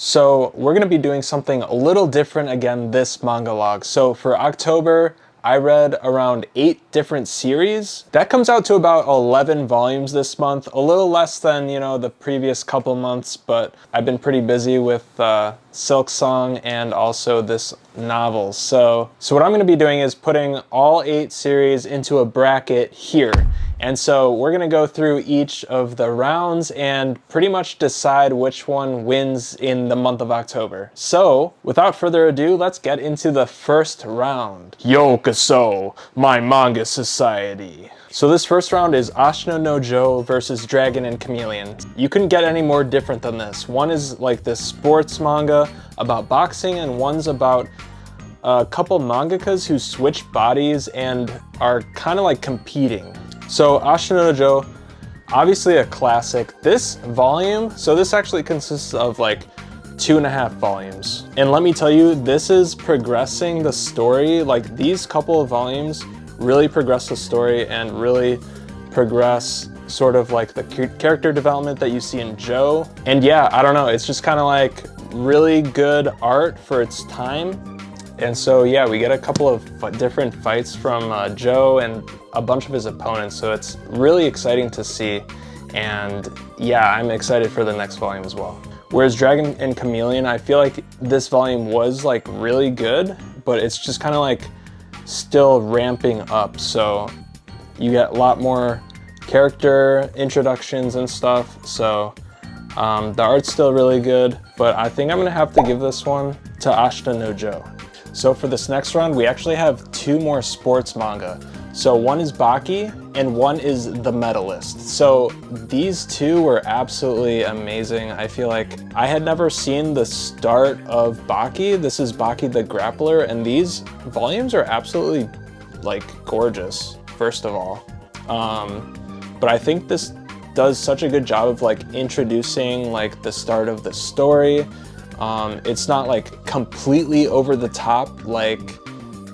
So we're going to be doing something a little different again this manga log. So for October, I read around 8 different series. That comes out to about 11 volumes this month, a little less than, the previous couple months, but I've been pretty busy with Silk Song and also this novel. So what I'm going to be doing is putting all 8 series into a bracket here. And so we're going to go through each of the rounds and pretty much decide which one wins in the month of October. So without further ado, let's get into the first round. Yokoso, my manga society. So this first round is Ashina no Jo versus Dragon and Chameleon. You couldn't get any more different than this. One is like this sports manga about boxing, and one's about a couple mangakas who switch bodies and are kind of like competing. So Ashina no Jo, obviously a classic. This volume, so this actually consists of like 2.5 volumes. And let me tell you, this is progressing the story. Like these couple of volumes really progress the story and really progress sort of like the character development that you see in Jo. And yeah, I don't know, it's just kind of like really good art for its time. And so yeah, we get a couple of different fights from Jo and a bunch of his opponents, so it's really exciting to see. And yeah, I'm excited for the next volume as well. Whereas Dragon and Chameleon, I feel like this volume was like really good, but it's just kind of like still ramping up. So you get a lot more character introductions and stuff. So the art's still really good, but I think I'm gonna have to give this one to Ashina no Jo. So for this next round, we actually have 2 more sports manga. So one is Baki and one is The Medalist. So these 2 were absolutely amazing. I feel like I had never seen the start of Baki. This is Baki the Grappler, and these volumes are absolutely like gorgeous, first of all. But I think this does such a good job of like introducing like the start of the story. It's not like completely over the top like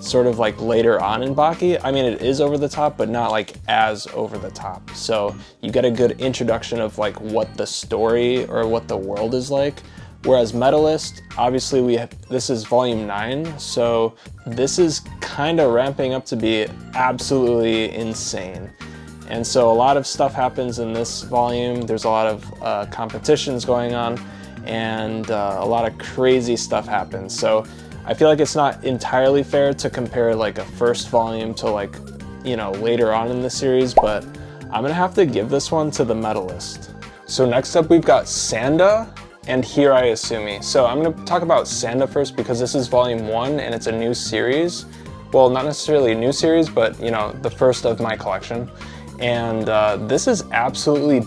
sort of like later on in Baki. I mean, it is over the top, but not like as over the top. So you get a good introduction of like what the story or what the world is like. Whereas Medalist, obviously this is volume 9, so this is kind of ramping up to be absolutely insane. And so a lot of stuff happens in this volume. There's a lot of competitions going on, and a lot of crazy stuff happens. So I feel like it's not entirely fair to compare like a first volume to like, later on in the series, but I'm gonna have to give this one to The Medalist. So next up we've got Sanda and Hirayasumi. So I'm gonna talk about Sanda first because this is volume 1 and it's a new series. Well, not necessarily a new series, but the first of my collection. And this is absolutely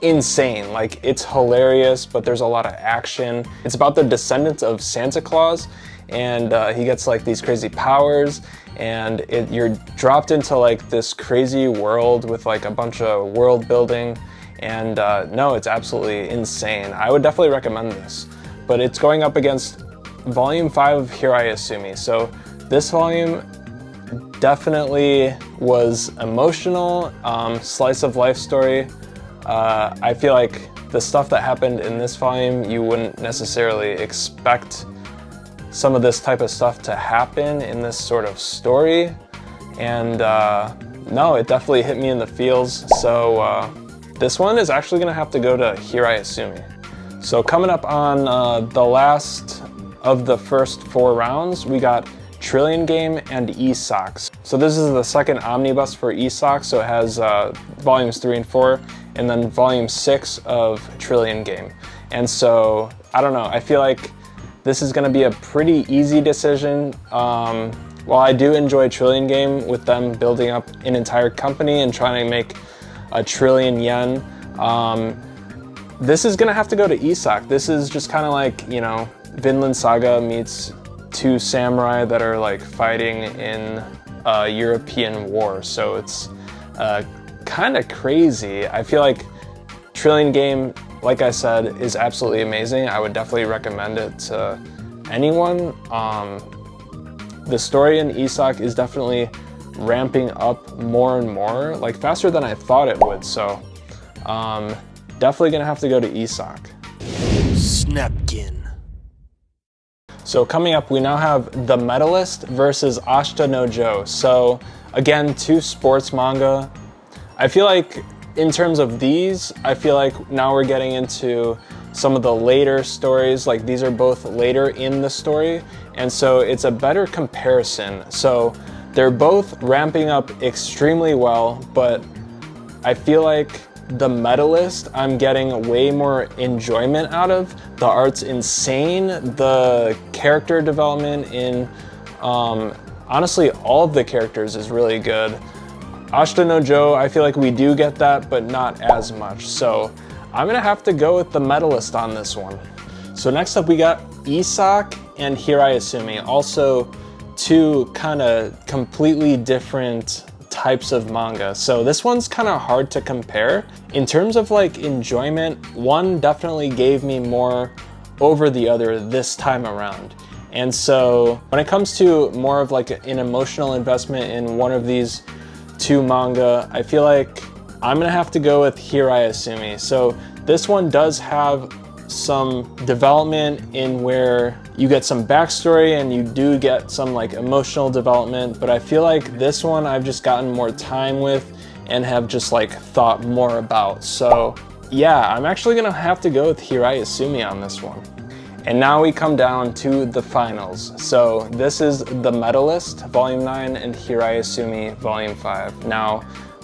insane. Like, it's hilarious, but there's a lot of action. It's about the descendants of Santa Claus, and he gets like these crazy powers, and you're dropped into like this crazy world with like a bunch of world building, and no, it's absolutely insane. I would definitely recommend this, but it's going up against volume 5 of Hirayasumi. So this volume definitely was emotional, slice of life story. I feel like the stuff that happened in this volume, you wouldn't necessarily expect some of this type of stuff to happen in this sort of story. And no, it definitely hit me in the feels. So this one is actually gonna have to go to Hirayasumi. So coming up on the last of the first 4 rounds, we got Trillion Game and Isak. So this is the second omnibus for Isak, so it has volumes 3 and 4, and then volume 6 of Trillion Game. And so, I don't know, I feel like this is gonna be a pretty easy decision. While I do enjoy Trillion Game with them building up an entire company and trying to make a trillion yen, this is gonna have to go to Isak. This is just kind of like, Vinland Saga meets 2 samurai that are like fighting in a European war. So it's kind of crazy. I feel like Trillion Game, like I said, is absolutely amazing. I would definitely recommend it to anyone. The story in Isak is definitely ramping up more and more, like faster than I thought it would. So definitely gonna have to go to Isak. Snapkin. So coming up, we now have The Medalist versus Ashita no Joe. So again, two sports manga. I feel like in terms of these, I feel like now we're getting into some of the later stories. Like these are both later in the story, and so it's a better comparison. So they're both ramping up extremely well, but I feel like The Medalist, I'm getting way more enjoyment out of. The art's insane. The character development in, honestly, all of the characters is really good. Ashita no Joe, I feel like we do get that, but not as much. So I'm gonna have to go with The Medalist on this one. So next up we got Isak and Hirayasumi. Also two kind of completely different types of manga. So this one's kind of hard to compare. In terms of like enjoyment, one definitely gave me more over the other this time around. And so when it comes to more of like an emotional investment in one of these two manga, I feel like I'm gonna have to go with Hirayasumi. So this one does have some development in where you get some backstory and you do get some like emotional development, but I feel like this one I've just gotten more time with and have just like thought more about. So yeah, I'm actually gonna have to go with Hirayasumi on this one. And now we come down to the finals. So this is The Medalist, Volume 9, and Hirayasumi, Volume 5. Now,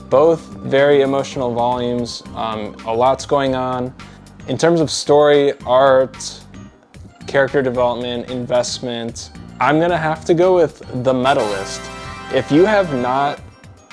both very emotional volumes, a lot's going on. In terms of story, art, character development, investment, I'm gonna have to go with The Medalist. If you have not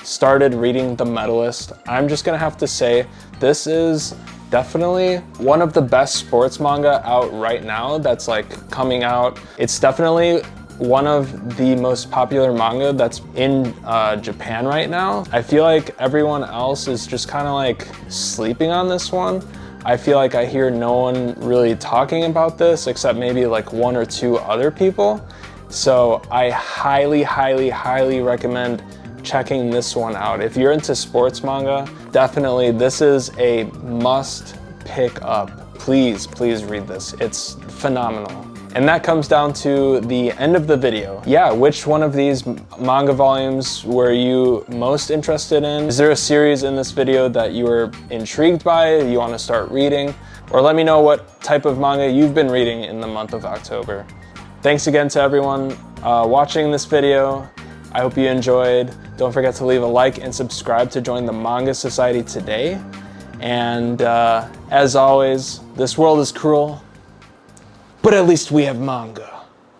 started reading The Medalist, I'm just gonna have to say this is definitely one of the best sports manga out right now that's like coming out. It's definitely one of the most popular manga that's in Japan right now. I feel like everyone else is just kind of like sleeping on this one. I feel like I hear no one really talking about this except maybe like one or two other people. So I highly, highly, highly recommend checking this one out. If you're into sports manga, definitely this is a must pick up. Please, please read this. It's phenomenal. And that comes down to the end of the video. Yeah, which one of these manga volumes were you most interested in? Is there a series in this video that you were intrigued by, you want to start reading? Or let me know what type of manga you've been reading in the month of October. Thanks again to everyone watching this video. I hope you enjoyed. Don't forget to leave a like and subscribe to join the Manga Society today. And as always, this world is cruel, but at least we have manga.